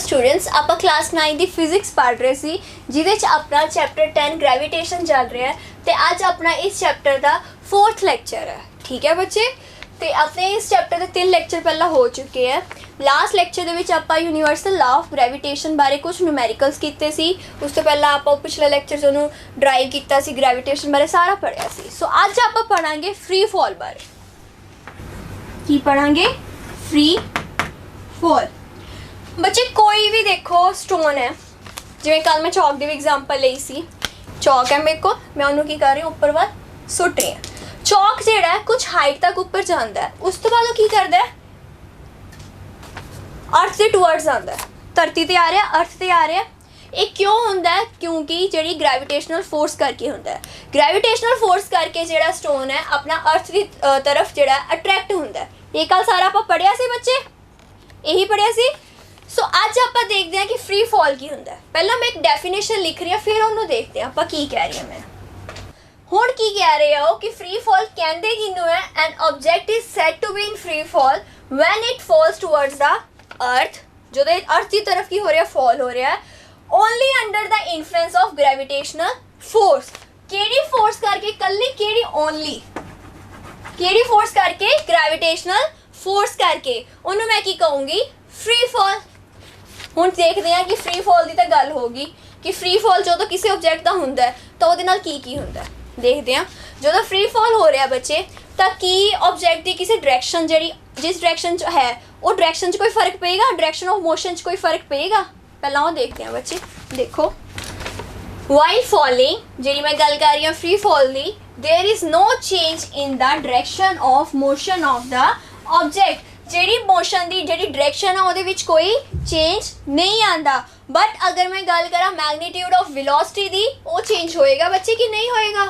Students आप class 9 की physics पढ़ रहे सी जिहदे च अपना चैप्टर 10 ग्रेविटेशन चल रहा है तो अज अपना इस चैप्टर का 4th लेक्चर है। ठीक है बच्चे, तो अपने इस चैप्टर के 3 लेक्चर पहला हो चुके हैं। लास्ट लेक्चर के आप यूनीवर्सल लॉ ऑफ ग्रेविटेशन बारे कुछ न्यूमेरिकल्स किए सी, उस तो पहला आप पिछले लेक्चर च उन्होंने ड्राइव किया सी, ग्रेविटेशन बारे सारा पढ़िया सी। सो अज आप पढ़ांगे फ्री फॉल बारे। की पढ़ांगे? Free fall. बच्चे कोई भी देखो स्टोन है, जिवें कल मैं चौक की भी एग्जाम्पल ली सी, चौक है मेरे को, मैं उन्होंने की कर रही हूँ उपर वाल सुट रही हूँ। चौक जिहड़ा है कुछ हाइट तक उपर जाता है, उस तो बाद की करता है अर्थ के टूवर्ड्स आता है, धरती ते आ रहा है, अर्थ ते आ रहा है। ये क्यों होंदा है? क्योंकि जिहड़ी ग्रेविटेशनल फोर्स करके होंदा है। ग्रेविटेशनल फोर्स करके जिहड़ा स्टोन है अपना अर्थ की तरफ जिहड़ा अट्रैक्ट होंदा है। ये कल सारा आप पढ़िया सी बच्चे, यही पढ़िया सी। सो अज आप देखते हैं कि फ्री फॉल की होंदा है। पहला मैं एक डेफिनेशन लिख रही हूँ, फिर उन्होंने देखते हैं आप की कह रही हूँ मैं। हुण की कह रहे हो कि फ्री फॉल कहते किनू है? An object is said to be in free fall when it falls towards the earth, जो अर्थ की तरफ की हो रहा है, फॉल हो रहा है, only under the influence of gravitational force. केड़ी फोर्स करके? कल्ली केड़ी? ओनली केड़ी फोर्स करके? ग्रेविटेशनल फोर्स करके। उन्होंने मैं की कहूँगी? Free fall. हुण देखते हैं कि फ्री फॉल की तो गल होगी कि फ्री फॉल जो तो किसी ऑब्जेक्ट का होंदा है तो उहदे नाल की होंदा है। देखते हैं जो तो फ्री फॉल हो रहा बच्चे, तो की ऑब्जेक्ट की किसी डायरैक्शन जी जिस डायरैक्शन है वो डायरैक्शन कोई फर्क पेगा? डायरैक्शन ऑफ मोशन कोई फर्क पेगा? पहला वो देखते हैं बच्चे। देखो वाइल फॉलिंग जी मैं गल कर रही हूँ फ्री फॉल की, there is no change in the direction of motion of the object. जी मोशन की जी डायरैक्शन है वो कोई चेंज नहीं आता। बट अगर मैं गल करा मैग्नीट्यूड ऑफ वेलोसिटी की, वो चेंज होएगा बच्चे कि नहीं होएगा?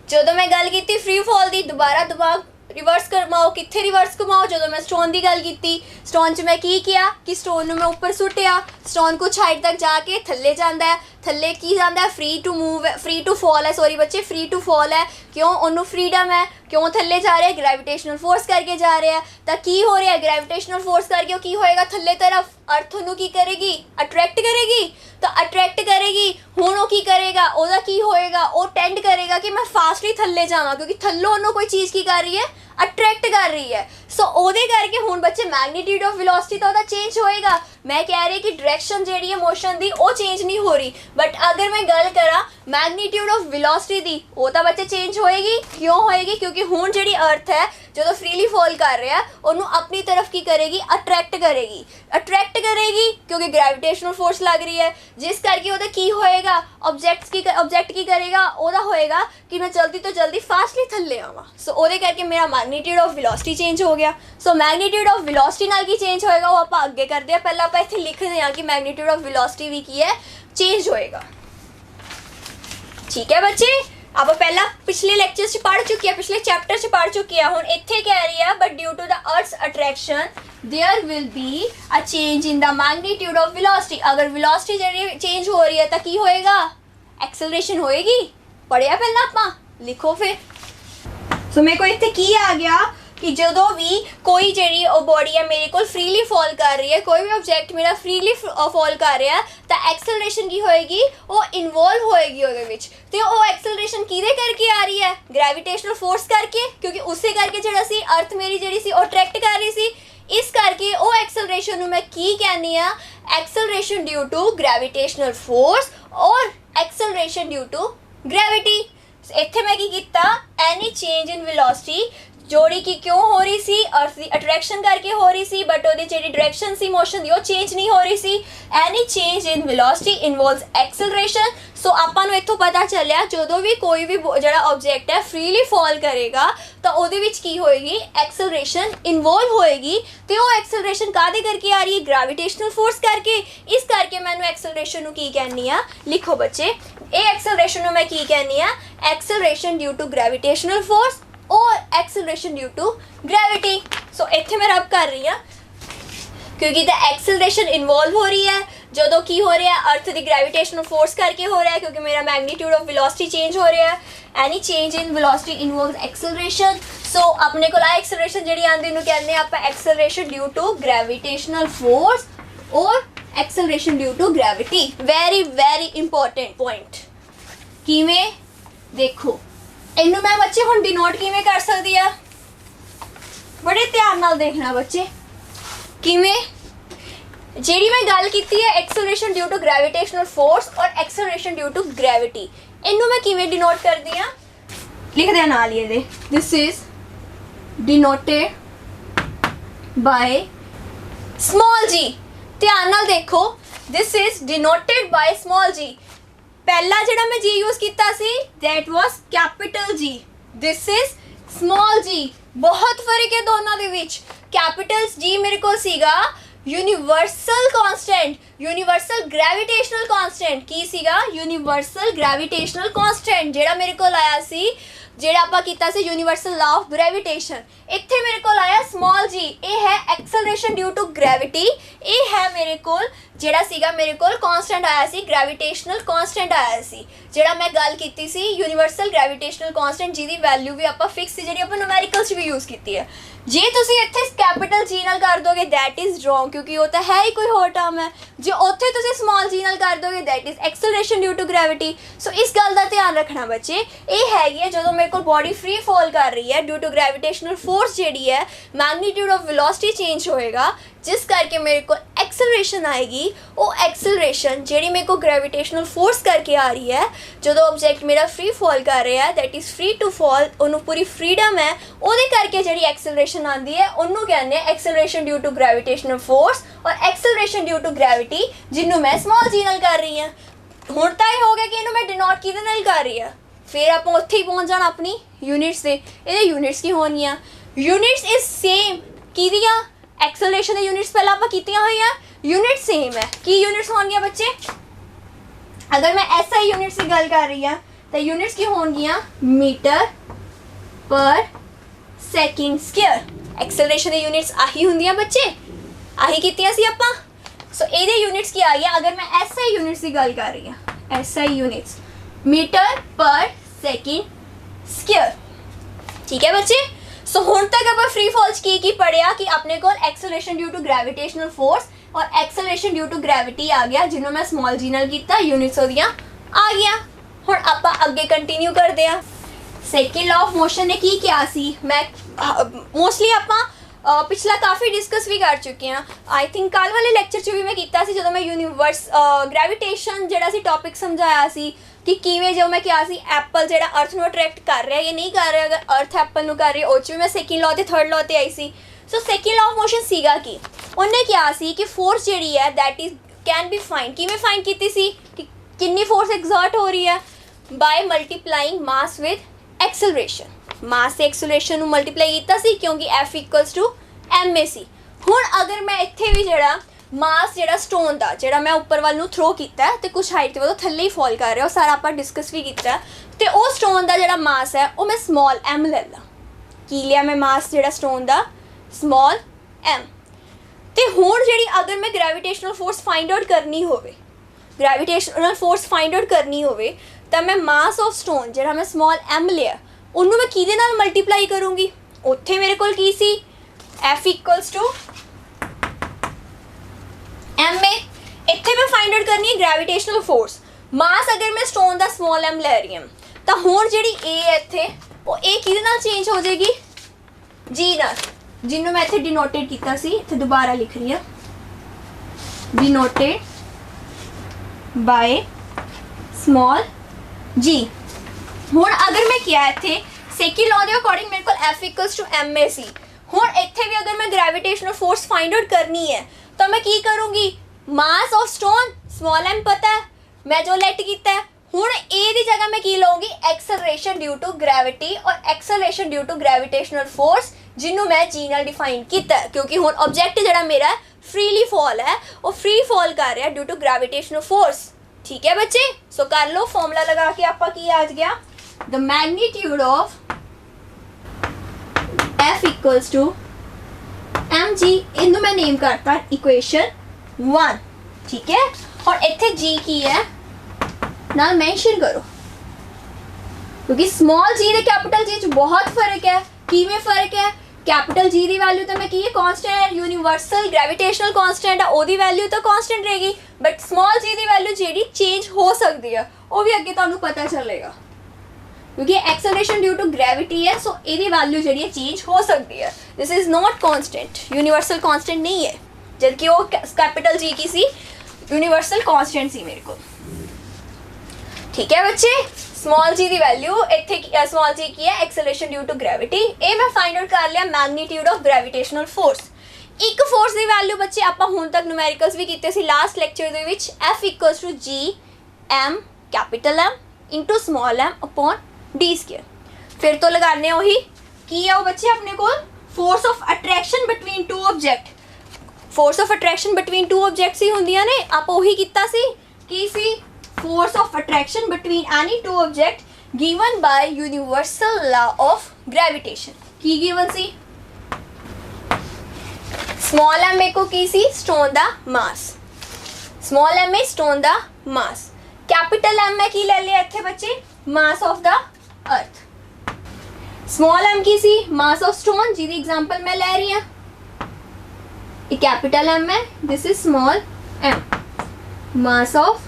जो मैं गल की फ्री फॉल की, दोबारा दिमाग रिवर्स घुमाओ, कितने रिवर्स घुमाओ। जो मैं स्टोन की गल की, स्टोन च मैं की किया कि स्टोन मैं उपर सुटिया, स्टोन कुछ हाइट तक जाके थले जाता है, थले की जाता है free to move, free to fall है, सॉरी बच्चे फ्री टू फॉल है। क्यों? उन्होंने फ्रीडम है, क्यों थले जा रहे हैं? ग्रेविटेशनल फोर्स करके जा रहे हैं। तो की हो रहा है? ग्रेविटेशनल फोर्स करके वो की होएगा थले तरफ, अर्थ उन्होंने की करेगी? अट्रैक्ट करेगी। तो अट्रैक्ट करेगी, हुण वो की करेगा? ओदा की होएगा? वो टेंड करेगा कि मैं फास्टली थले जावा, क्योंकि थल्लों उन्होंने कोई चीज़ की कर रही है? अट्रैक्ट कर रही है। सो ओदे करके हुण बच्चे मैग्नीट्यूड ऑफ वेलोसिटी तो चेंज होएगा। मैं कह रही कि डायरेक्शन जी है मोशन की वो चेंज नहीं हो रही, बट अगर मैं गल करा मैग्नीट्यूड ऑफ वेलोसिटी की, वो तो बच्चे चेंज होएगी। क्यों होएगी? क्योंकि हुण जी अर्थ है जो तो फ्रीली फॉल कर रहा है, उन्होंने अपनी तरफ की करेगी? अट्रैक्ट करेगी। अट्रैक्ट करेगी क्योंकि ग्रेविटेशनल फोर्स लग रही है, जिस करके वो की होएगा? ऑब्जेक्ट की करेगा? ओदा होएगा कि मैं जल्दी तो जल्दी फास्टली थले आवा। सो ओदे करके मेरा मैग्नीट्यूड ऑफ वेलोसिटी चेंज हो गया। सो मैग्नीट्यूड ऑफ वेलोसिटी नाल की चेंज होएगा, वो आप अगे करते हैं। पहला आप इत्थे लिखते हैं कि मैग्नीट्यूड ऑफ वेलोसिटी भी की है, चेंज होएगा। ठीक है बच्चे, अब पहला पिछले लेक्चर से पढ़ चुकी है, पिछले चैप्टर से पढ़ चुकी है। हुण इत्थे कह रही है but due to the earth's attraction there will be a change in the magnitude of velocity. अगर वेलोसिटी जी चेंज हो रही है तो की होएगा? एक्सेलरेशन होएगी। पढ़िया पहला आप लिखो फिर। सो मेरे को इत्थे की आ गया कि जो भी कोई जी बॉडी है मेरे को फ्रीली फॉल कर रही है, कोई भी ऑब्जेक्ट मेरा फ्रीली फॉल कर रहा है, तो एक्सेलरेशन की होएगी? वो इन्वॉल्व होएगी ਉਹਦੇ ਵਿੱਚ। तो वो एक्सेलरेशन किदे करके आ रही है? ग्रेविटेशनल फोर्स करके, क्योंकि उससे करके जिहड़ा सी अर्थ मेरी जी सी अट्रैक्ट कर रही सी। इस करके वो एक्सेलरेशन मैं की कहनी आ? Acceleration due to gravitational force और एक्सेलरेशन ड्यू टू ग्रेविटी। इत्थे मैं की कीता? एनी चेंज इन वेलोसिटी जोड़ी की क्यों हो रही सी? अर्थ की अट्रैक्शन करके हो रही सी, बट वो जी डायरेक्शन सी मोशन की वो चेंज नहीं हो रही सी। Any change in velocity involves acceleration. So आपां नूं इत्थों पता चलिया जो भी कोई भी जिहड़ा ऑब्जेक्ट है फ्रीली फॉल करेगा तो उहदे विच की होएगी? एक्सेलरेशन इन्वॉल्व होएगी। तो वो एक्सेलरेशन काहदे करके आ रही है? ग्रेविटेशनल फोर्स करके। इस करके मैनूं एक्सेलरेशन नूं की कहनी आ? लिखो बच्चे, ये एक्सेलरेशन नूं मैं की कहनी आ? Acceleration due to gravitational force और acceleration due to gravity. So इत्थे मैं रब कर रही हूँ क्योंकि द एक्सेलरेशन इन्वॉल्व हो रही है जो की हो रहा है अर्थ की ग्रेविटेशनल फोर्स करके हो रहा है, क्योंकि मेरा मैग्नीट्यूड ऑफ वेलोसिटी चेंज हो रहा है। Any change in velocity involves acceleration. So अपने को एक्सेलरेशन जी आती कहने आप acceleration due to gravitational force और acceleration due to gravity. Very very important point. किवें देखो इनू मैं बच्चे हुण डिनोट किवें कर सकदी आ, बड़े ध्यान नाल देखना बच्चे। किवें ਜਿਹੜੀ मैं गल कीती है acceleration due to gravitational force और एक्सेलरेशन ड्यू टू ग्रेविटी, इनू मैं किवें डिनोट करदी आ, लिख दे नाल ही दे। This is denoted by small G. ध्यान नाल देखो, this is denoted by small G. पहला जिहड़ा मैं जी यूज कीता सी that was capital G, this is small G. बहुत फर्क है दोनों दे विच। कैपिटल जी मेरे को सीगा universal constant, universal gravitational constant. की सीगा यूनिवर्सल ग्रेविटेशनल कांस्टेंट, जेड़ा मेरे को आया सी, जेड़ा आपा कीता सी यूनिवर्सल लॉ ऑफ ग्रेविटेशन। इत्थे मेरे को आया स्मॉल जी, ये है एक्सेलरेशन ड्यू टू ग्रेविटी। ये है मेरे को जेड़ा सीगा मेरे को कांस्टेंट आया सी, ग्रेविटेशनल कांस्टेंट आया सी, जेड़ा मैं गल कीती सी यूनिवर्सल ग्रेविटेशनल कांस्टेंट, जिहदी वैल्यू भी आपा फिक्स सी, जेड़ी आपा न्यूमेरिकल्स भी यूज कीती है। जे तुसी इत्थे कैपिटल जी नाल कर दोगे दैट इज रॉन्ग, क्योंकि वो तो है ही कोई होर टर्म है। जे उत्थे तुसी स्मॉल जी नाल कर दोगे that is acceleration due to gravity. So इस गल का ध्यान रखना बच्चे। ये हैगी है जो मेरे को बॉडी फ्री फॉल कर रही है ड्यू टू ग्रेविटेशनल फोर्स, जिहड़ी है मैग्नीट्यूड ऑफ वेलोसिटी चेंज होएगा, जिस करके मेरे को एक्सेलरेशन आएगी। वो एक्सेलरेशन जिहड़ी मेरे को ग्रेविटेशनल फोर्स करके आ रही है, जो ऑब्जेक्ट मेरा फ्री फॉल कर रहा है that is free to fall, उन्होंने पूरी फ्रीडम है, ਉਹਦੇ करके जिहड़ी एक्सेलरेशन आती है उन्होंने कहते हैं acceleration due to gravitational force और एक्सेलरेशन ड्यू टू ग्रेविटी, जिन्हों मैं स्मॉल जी नाल कर रही हूँ। हुण तां हो गया कि इन्हों मैं डिनोट किहदे नाल कर रही है, फिर आप उत्थे ही पहुँच जाना अपनी यूनिट्स से। ये यूनिट्स की होनियां, यूनिट्स इज सेम किहदियां, एक्सेलरेशन दी यूनिट्स पहले आप कीतियां हुई हैं, यूनिट सेम है। की यूनिट्स होनियां बच्चे, अगर मैं ऐसा ही यूनिट्स की गल कर रही हूँ तो यूनिट्स की होंगियां मीटर पर सैकेंड स्क्वायर। एक्सेलरेशन दी यूनिट्स आही होंदियां बच्चे, आही कीतियां सी आपां। सो ਇਹਦੇ यूनिट्स की आई है, अगर मैं ऐसा ही यूनिट्स की गल कर रही हूँ, ऐसा ही यूनिट्स मीटर पर सैकेंड स्क्वायर। ठीक है बच्चे। सो हुण तक आप फ्री फॉल की पढ़िया कि अपने को acceleration due to gravitational force और एक्सेलरेशन ड्यू टू ग्रेविटी आ गया, जिन्हों मैं स्मॉल जी नाल कीता, यूनिट्स ओदियां आ गया। हुण आपां अगे कंटिन्यू करते हैं। सेकेंड लॉ ऑफ मोशन ने की क्या सी, मैं मोस्टली आपां पिछला काफ़ी डिस्कस भी कर चुके हैं। आई थिंक कल वाले लैक्चर च भी मैं कीता सी, जो मैं यूनिवर्स ग्रेविटेशन जिहड़ा सी टॉपिक समझाया सी कि किवें, जो मैं क्या सी एप्पल जिहड़ा अर्थ नूं अट्रैक्ट कर रहा है या नहीं कर रहा, अगर अर्थ एप्पल नूं कर रही है, उस भी मैं सेकेंड लॉ ते थर्ड लॉ ते आई सी। So second law of motion सीगा कि उन्हें क्या सी कि फोर्स जिहड़ी है that is can be find, किवें फाइंड कीती सी कि कितनी फोर्स एग्जर्ट हो रही है, by multiplying mass with acceleration. Mass से एक्सेलरेशन नूं मल्टीप्लाई कीता सी, क्योंकि F equals to M A सी। हुण अगर मैं इत्थे भी जिहड़ा मास जिहड़ा स्टोन दा जिहड़ा मैं उपर वाल नूं थ्रो कीता है ते कुछ हाइट ते वजह थल्ले ही फॉल कर रहा, सारा आपां डिस्कस भी कीता ते वो स्टोन दा जिहड़ा मास है वो मैं स्मॉल m ले ला। की लिया मैं मास जिहड़ा स्टोन दा स्मॉल m। ते हुण जिहड़ी अगर मैं ग्रेविटेशनल फोर्स फाइंड आउट करनी होवे, ग्रेविटेशनल फोर्स फाइंड आउट करनी होवे तो मैं मास ऑफ स्टोन जिहड़ा मैं स्मॉल m लिया उन्होंने मैं किहदे नाल मल्टीप्लाई करूँगी। उत्थे मेरे कोल की सी F equals to M A. इत्थे मैं फाइंड आउट करनी है ग्रेविटेशनल फोर्स। मास अगर मैं स्टोन दा स्मॉल m ले रही हूँ तो हुण जिहड़ी ए है इत्थे वो ए किहदे नाल चेंज हो जाएगी, जी नाल, जिन्हों मैं इत्थे डिनोटेड कीता सी। इत्थे दोबारा लिख रही हूँ, डिनोटेड बाय स्मॉल जी। हुण अगर मैं किया इत्थे सेकेंड लॉ दे अकॉर्डिंग मेरे को F equals to M A सी। हुण इत्थे भी अगर मैं ग्रेविटेशनल फोर्स फाइंड आउट करनी है तो मैं की करूँगी, mass of stone small m पता है मैं जो लेट कीता है, हुण ए दी जगह मैं की लूँगी एक्सेलरेशन ड्यू टू ग्रेविटी और acceleration due to gravitational force, जिन्हों मैं जी नाल डिफाइन किया है, क्योंकि हुण ऑब्जेक्ट जिहड़ा मेरा फ्रीली फॉल है वो फ्री फॉल कर रहा है ड्यू टू ग्रेविटेशनल फोर्स। ठीक है बच्चे। सो कर लो फॉर्मूला लगा के आपका की आ गया, the magnitude of F equals to M G, इनू मैं नेम करता इक्वेशन 1। ठीक है। और इत्थे जी की है ना मेंशन करो, क्योंकि स्मॉल जी दे कैपिटल जी च बहुत फर्क है। किवें फर्क है, कैपिटल जी की वैल्यू तो मैं की है कांस्टेंट है, यूनिवर्सल ग्रेविटेशनल कांस्टेंट है ओदी वैल्यू तो कांस्टेंट रहेगी, बट स्मॉल जी की वैल्यू जी चेंज हो सकती है, वो भी अगे तुहानू पता चलेगा क्योंकि एक्सेलरेशन ड्यू टू ग्रेविटी है, सो ये वैल्यू जी चेंज हो सकती है। This is not constant, universal constant नहीं है, जबकि वो कैपिटल जी की सी यूनिवर्सल कांस्टेंट सी मेरे को। ठीक है बच्चे, स्मॉल जी की वैल्यू इत्थे स्मॉल जी की है एक्सेलरेशन ड्यू टू ग्रेविटी। ये मैं फाइंड आउट कर लिया मैग्नीट्यूड ऑफ ग्रेविटेशनल फोर्स। एक फोर्स की वैल्यू बच्चे आपां हुण तक न्यूमेरिकल्स भी कीते सी लास्ट लेक्चर दे विच, F equals to G M capital M into small M upon D square. फिर तो लगाने वही की है वो बच्चे अपने को force of attraction between two object. Force of attraction between two objects ही होंदियां ने, आप वही कीता सी की सी force of attraction between any two object given by universal law of gravitation। की given सी small m को की सी stone दा mass, small m is stone दा mass, capital M में की ले लिया इत्थे बच्चे mass of the earth, small m की सी mass of stone जी दी एग्जांपल मैं ले रही हूं, ये capital M है, this is small m mass of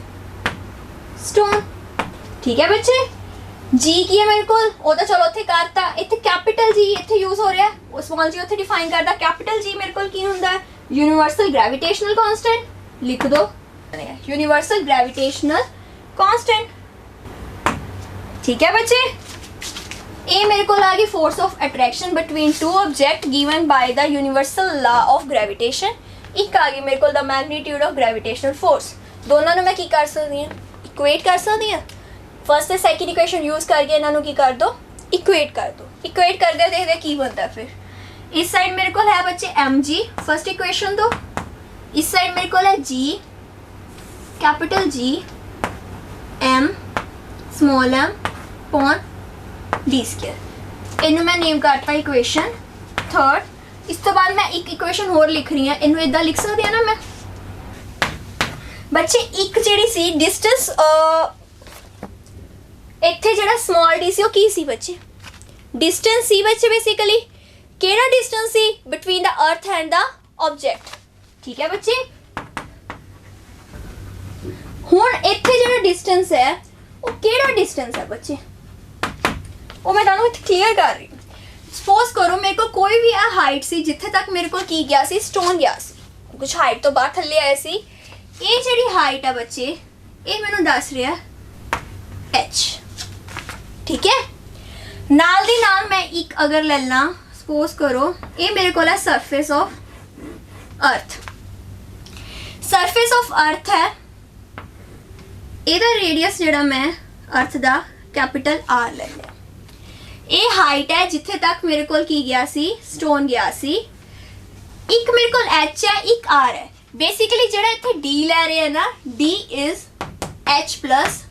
stone. ठीक है बच्चे, जी की है मेरे को वो तो चलो उत्थे करता, इत्थे कैपिटल जी इत्थे यूज हो रहा है, वो स्मॉल जी उत्थे डिफाइन करता, कैपिटल जी मेरे को की हुंदा है यूनिवर्सल ग्रेविटेशनल कांस्टेंट, लिख दो यूनिवर्सल ग्रेविटेशनल कांस्टेंट। ठीक है बच्चे, ये मेरे को आ गई force of attraction between two object given by the universal law of gravitation. एक आ गई मेरे को the magnitude of gravitational force. दोनों ने मैं की कर सकती हूँ, इक्वेट कर सकती हैं, फर्स्ट से सेकंड इक्वेशन यूज करके इन्होंने की कर दो, इक्वेट कर दो, इक्वेट कर दे देखते की बनता है। फिर इस साइड मेरे को है बच्चे एम जी फर्स्ट इक्वेशन दो, इस साइड मेरे को है G capital G M small M upon D square, इनू मैं नेम करता इक्वेशन थर्ड। इस तो बाद मैं एक इक्वेशन होर लिख रही हूँ, इनू इदा लिख सकती है ना मैं बच्चे, एक जिहड़ी सी डिस्टेंस इत्थे जिहड़ा स्मॉल डी सी वो की सी बच्चे, डिस्टेंस सी बच्चे बेसिकली केड़ा डिस्टेंस सी between the earth and the object. ठीक है बच्चे, हुण इत्थे जिहड़ा डिस्टेंस है वो केड़ा डिस्टेंस है बच्चे, वो मैं तुहानू इत्थे क्लीयर कर रही हूँ। सपोज करो मेरे को कोई भी हाइट सी जिथे तक मेरे को की गया सी स्टोन गया सी, कुछ हाइट तो बाहर थल्ले आए सी, ये जिहड़ी हाइट है बच्चे ये मैनू दस रहा h। ठीक है, नाल दी नाल मैं एक अगर ले ला, सपोज करो ये मेरे को है surface of earth, surface of earth है, इहदा रेडियस जिहड़ा मैं अर्थ दा कैपिटल R ले लिया, ये हाइट है जिथे तक मेरे को की गया सी स्टोन गया सी, एक मेरे को h है एक R है, बेसिकली जिहड़ा इत्थे d ले रहे हैं ना, d is h plus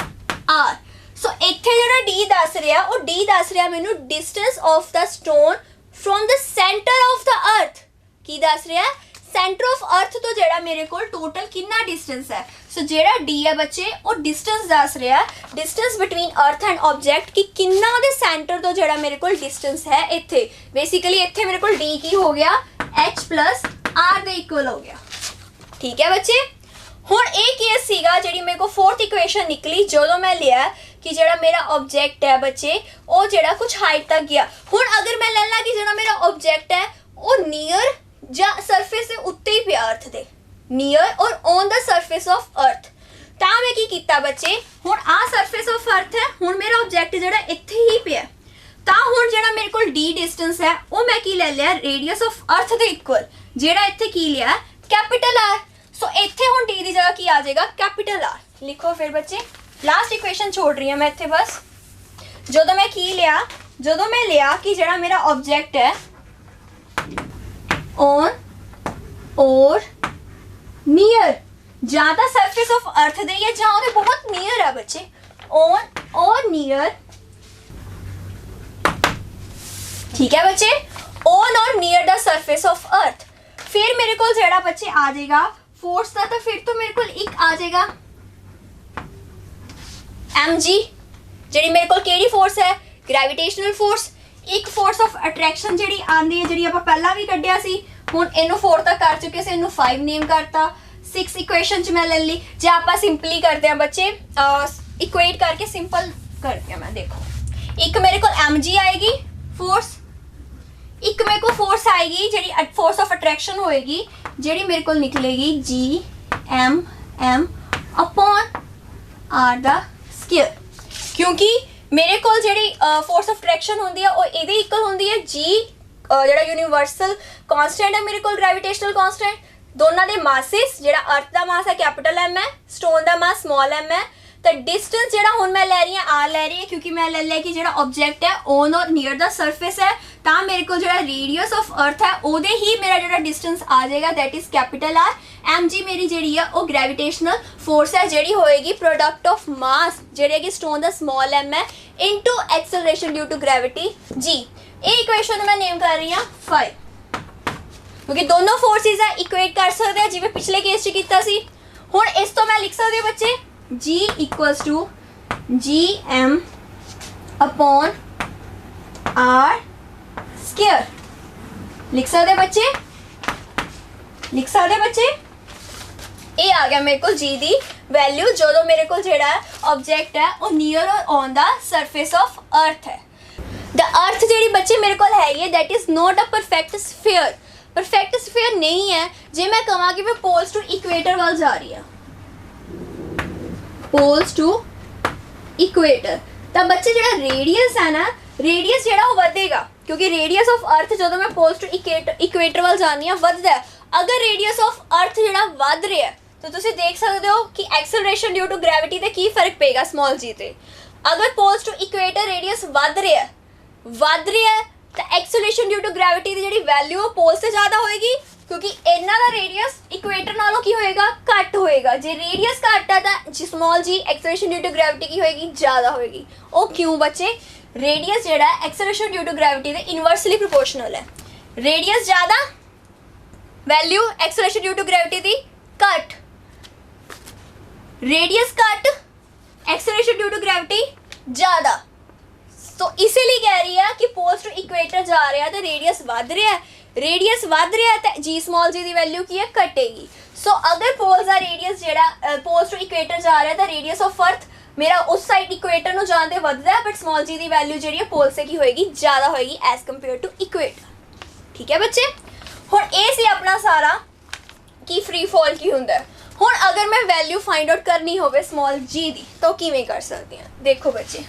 r, सो इत्थे जिहड़ा d दस रहा वो d दस रहा मैनू distance of the stone from the centre of the earth. की दस रहा सेंटर ऑफ अर्थ तो जिहड़ा मेरे को टोटल कितना डिस्टेंस है, सो जिहड़ा d है बच्चे वो डिस्टेंस दस रहा, distance between earth and object कि कितना दे सेंटर तो जिहड़ा मेरे को डिस्टेंस है इत्थे, बेसिकली इत्थे मेरे को d की हो गया h प्लस r दे इक्वल हो गया। ठीक है बच्चे, हुण एक केस सीगा जिहड़ी मेरे को फोर्थ इक्वेशन निकली जो मैं लिया कि जिहड़ा मेरा ऑब्जेक्ट है बच्चे वो जिहड़ा कुछ हाइट तक गया। हुण अगर मैं ले ला कि जिहड़ा मेरा ऑब्जेक्ट है वो नियर जा सरफेस से उत्ते ही पिया अर्थ दे, नियर और ऑन द सरफेस ऑफ अर्थ, तां मैं की कीता बच्चे, हुण आ सरफेस ऑफ अर्थ है, हुण मेरा ऑब्जेक्ट जिहड़ा इत्थे ही पिया, तां हुण जिहड़ा मेरे कोल d डिस्टेंस है वो मैं की ले लिया radius of earth they equal, जिहड़ा इत्थे की लिया कैपिटल R, सो इत्थे हुण d दी जगह की आ जाएगा कैपिटल R। लिखो फिर बच्चे, लास्ट इक्वेशन छोड़ रही हूँ मैं इत्थे बस, जो मैं की लिया, जो मैं लिया कि जिहड़ा मेरा ऑब्जेक्ट है ऑन और नियर, ज्यादा सरफेस ऑफ अर्थ दे या जहां उन्हें बहुत नियर है बच्चे, ऑन और नियर। ठीक है बच्चे, ऑन और नियर द सरफेस ऑफ अर्थ। फिर मेरे को जेड़ा बच्चे आ जाएगा फोर्स का, तो फिर तो मेरे को एक आ जाएगा mg, जी मेरे को केड़ी फोर्स है ग्रेविटेशनल फोर्स, ਇੱਕ ਫੋਰਸ ਆਫ ਅਟਰੈਕਸ਼ਨ ਜਿਹੜੀ ਆਂਦੀ ਹੈ, ਜਿਹੜੀ ਆਪਾਂ ਪਹਿਲਾਂ ਵੀ ਕੱਢਿਆ ਸੀ, ਹੁਣ ਇਹਨੂੰ 4 ਤੱਕ ਕਰ ਚੁੱਕੇ ਸੀ, ਇਹਨੂੰ 5 ਨੇਮ ਕਰਤਾ। 6 ਇਕੁਏਸ਼ਨ ਚ ਮੈਂ ਲੈ ਲਈ। ਜੇ ਆਪਾਂ ਸਿੰਪਲੀ ਕਰਦੇ ਹਾਂ ਬੱਚੇ, ਇਕੁਏਟ ਕਰਕੇ ਸਿੰਪਲ करती हूँ मैं। देखो, एक मेरे को mg आएगी फोर्स, एक मेरे को फोर्स आएगी जी फोर्स ऑफ अट्रैक्शन होएगी, जी मेरे को निकलेगी G M M upon R the square, क्योंकि मेरे को जी फोर्स ऑफ अट्रैक्शन होंगी है वो ये इक्वल होंगी है जी जो यूनिवर्सल कॉन्स्टेंट है मेरे को ग्रेविटेशनल कॉन्स्टेंट, दोनों के मासिस, जो अर्थ का मास है कैपिटल एम है, स्टोन का मास स्मॉल एम है। तो डिस्टेंस जो हुण मैं लै रही हाँ आर लै रही है, क्योंकि मैं ले लिया कि जो ऑब्जेक्ट है ऑन और नियर द सरफेस है, तो मेरे को जो रेडियस ऑफ अर्थ है वो ही मेरा जो डिस्टेंस आ जाएगा, that is capital R. M G मेरी जी है वो ग्रेविटेशनल फोर्स है, जी होएगी प्रोडक्ट ऑफ मास जी कि स्टोन द स्मॉल एम है into acceleration due to gravity G. ये इक्वेशन मैं नेम कर रही हाँ 5, क्योंकि दोनों फोर्सेस है इक्वेट कर सकते हैं जिवें पिछले केस च कीता सी। हुण इस तो मैं लिख सकती हूँ बच्चे G equals to G M upon R square, लिख सकते बच्चे, लिख सकते बच्चे। ये आ गया मेरे को G दी वैल्यू जो मेरे को जेड़ा है ऑब्जेक्ट है वो नियर और on the surface of earth है। द अर्थ जी बच्चे मेरे को है ही that is not a perfect sphere, perfect sphere नहीं है। जे मैं कहा कि मैं पोल्स टू इक्वेटर वाल जा रही है, पोल्स टू इक्वेटर, तो बच्चे जो रेडियस है ना, रेडियस जो बढ़ेगा, क्योंकि रेडियस ऑफ अर्थ जो मैं पोल्स टू इक्वेटर वाल जानी है बढ़ता है। अगर रेडियस ऑफ अर्थ जो बढ़ रहा है तो तुम देख सकते हो कि एक्सेलरेशन ड्यू टू ग्रेविटी से की फर्क पेगा स्मॉल जी ते। अगर पोल्स टू इक्वेटर रेडियस बढ़ रहा है तो एक्सेलरेशन ड्यू टू ग्रेविटी की जी वैल्यू पोल से ज़्यादा होएगी, क्योंकि इन्हों का रेडियस इक्वेटर नालों की होएगा घट होएगा। जे रेडियस घट है तो small G acceleration due to gravity की होएगी ज़्यादा होएगी। वो क्यों बच्चे, रेडियस जोड़ा एक्सेलरेशन ड्यू टू ग्रेविटी के इनवर्सली प्रोपोर्शनल है। रेडियस ज़्यादा value acceleration due to gravity की घट, रेडियस घट एक्सेलरेशन ड्यू टू ग्रेविटी ज़्यादा। तो इसीलिए कह रही है कि पोल्स टू इक्वेटर जा रहा है तो रेडियस बढ़ रहा है, रेडियस बढ़ रहा है तो जी स्मॉल जी की वैल्यू की है घटेगी। सो अगर पोल्स का रेडियस जो पोल्स टू इक्वेटर जा रहा है तो रेडियस ऑफ अर्थ मेरा उस साइड इक्वेटर में जाते बढ़ता है, बट स्मॉल जी की वैल्यू जी पोल से की होएगी ज़्यादा होएगी एज कंपेयर टू इक्वेटर। ठीक है बच्चे, हुण ये सी अपना सारा कि फ्री फॉल की हुंदा। हुण अगर मैं वैल्यू फाइंड आउट करनी होवे स्मॉल जी दी तो किवें कर सकते हैं, देखो बच्चे।